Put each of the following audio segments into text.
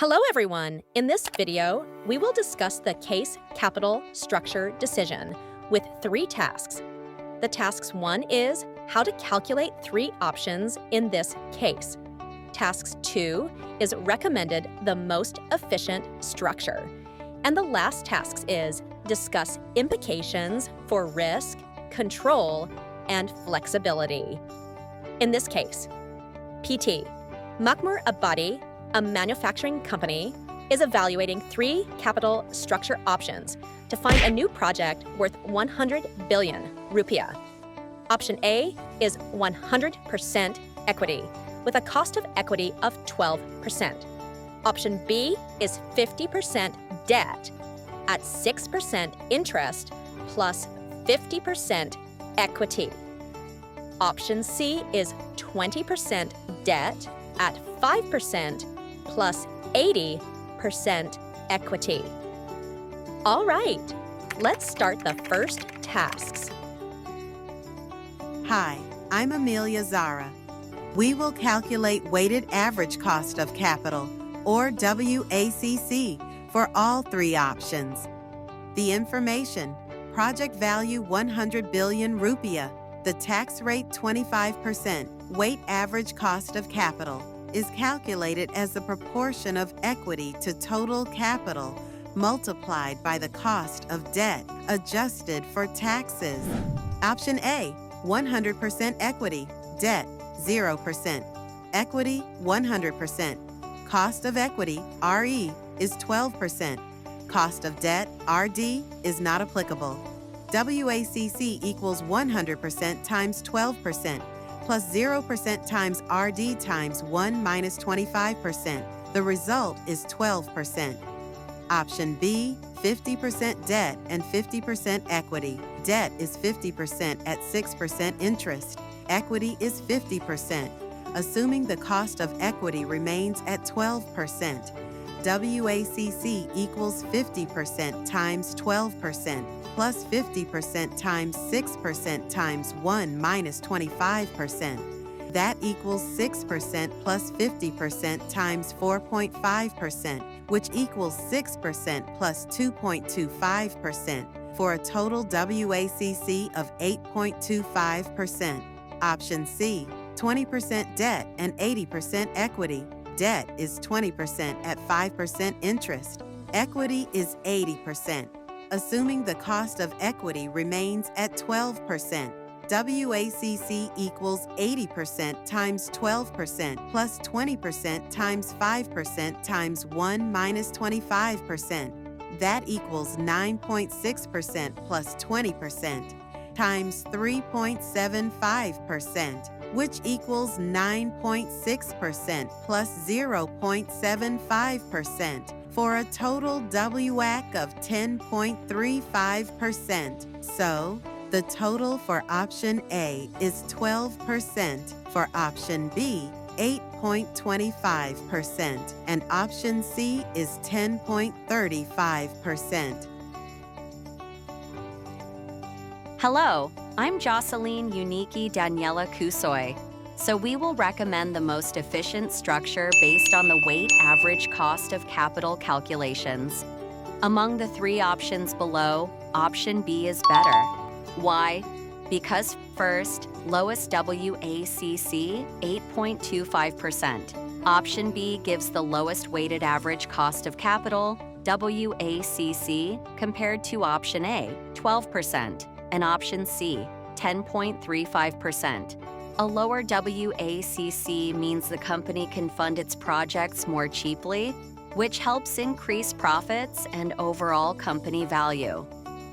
Hello everyone! In this video, we will discuss the case capital structure decision with 3 tasks. The tasks 1 is how to calculate 3 options in this case. Tasks 2 is recommended the most efficient structure. And the last tasks is discuss implications for risk, control, and flexibility. In this case, PT, Makmur Abadi, a manufacturing company, is evaluating 3 capital structure options to find a new project worth 100 billion rupiah. Option A is 100% equity, with a cost of equity of 12%. Option B is 50% debt at 6% interest plus 50% equity. Option C is 20% debt at 5% plus 80% equity. All right, let's start the first tasks. Hi, I'm Amelia Zara. We will calculate weighted average cost of capital, or WACC, for all 3 options. The information: project value 100 billion rupiah, the tax rate 25%, weighted average cost of capital is calculated as the proportion of equity to total capital multiplied by the cost of debt adjusted for taxes. Option A, 100% equity, debt 0%, equity 100%. Cost of equity, RE, is 12%. Cost of debt, RD, is not applicable. WACC equals 100% times 12%. Plus 0% times RD times 1 minus 25%. The result is 12%. Option B, 50% debt and 50% equity. Debt is 50% at 6% interest. Equity is 50%, assuming the cost of equity remains at 12%. WACC equals 50% times 12%. Plus 50% times 6% times 1 minus 25%. That equals 6% plus 50% times 4.5%, which equals 6% plus 2.25%, for a total WACC of 8.25%. Option C, 20% debt and 80% equity. Debt is 20% at 5% interest. Equity is 80%. Assuming the cost of equity remains at 12%. WACC equals 80% times 12% plus 20% times 5% times 1 minus 25%. That equals 9.6% plus 20% times 3.75%, which equals 9.6% plus 0.75%. for a total WACC of 10.35%. So, the total for option A is 12%, for option B, 8.25%, and option C is 10.35%. Hello, I'm Jocelyn Uniki Daniela Kusoy. So we will recommend the most efficient structure based on the weighted average cost of capital calculations. Among the 3 options below, option B is better. Why? Because first, lowest WACC, 8.25%. Option B gives the lowest weighted average cost of capital, WACC, compared to option A, 12%, and option C, 10.35%. A lower WACC means the company can fund its projects more cheaply, which helps increase profits and overall company value.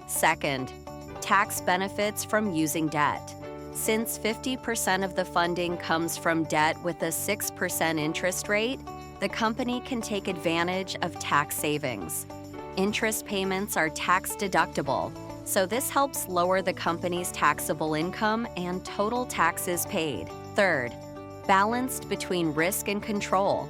Second, tax benefits from using debt. Since 50% of the funding comes from debt with a 6% interest rate, the company can take advantage of tax savings. Interest payments are tax deductible, so this helps lower the company's taxable income and total taxes paid. Third, balanced between risk and control.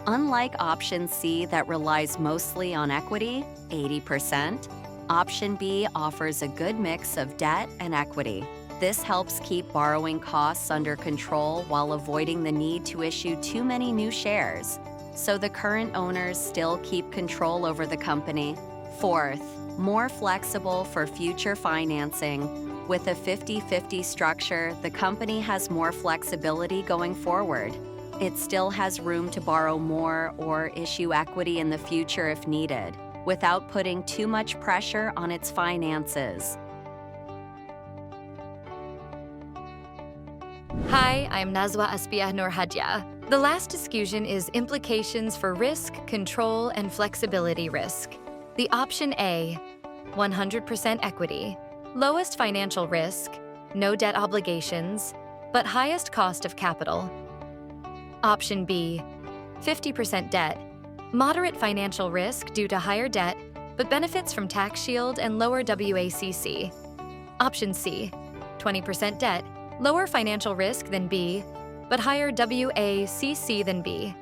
Unlike option C that relies mostly on equity, 80%, option B offers a good mix of debt and equity. This helps keep borrowing costs under control while avoiding the need to issue too many new shares. so the current owners still keep control over the company. Fourth, more flexible for future financing. With a 50-50 structure, the company has more flexibility going forward. It still has room to borrow more or issue equity in the future if needed, without putting too much pressure on its finances. Hi, I'm Nazwa Aspiah Nur Hadja. The last discussion is implications for risk, control, and flexibility risk. The option A, 100% equity, lowest financial risk, no debt obligations, but highest cost of capital. Option B, 50% debt, moderate financial risk due to higher debt, but benefits from tax shield and lower WACC. Option C, 20% debt, lower financial risk than B, but higher WACC than B.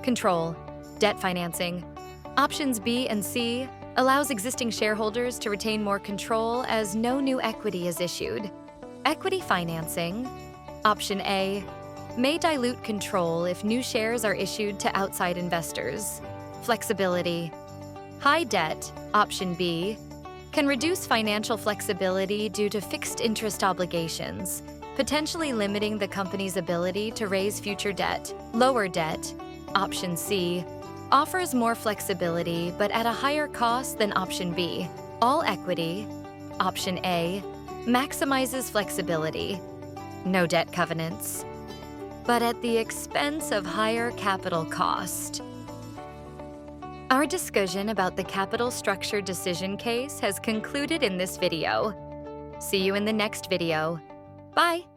Control, debt financing. Options B and C allows existing shareholders to retain more control as no new equity is issued. Equity financing, option A, may dilute control if new shares are issued to outside investors. Flexibility, high debt, option B, can reduce financial flexibility due to fixed interest obligations, potentially limiting the company's ability to raise future debt. Lower debt, option C, offers more flexibility but at a higher cost than option B. All equity, option A, maximizes flexibility, no debt covenants, but at the expense of higher capital cost. Our discussion about the capital structure decision case has concluded in this video. See you in the next video. Bye!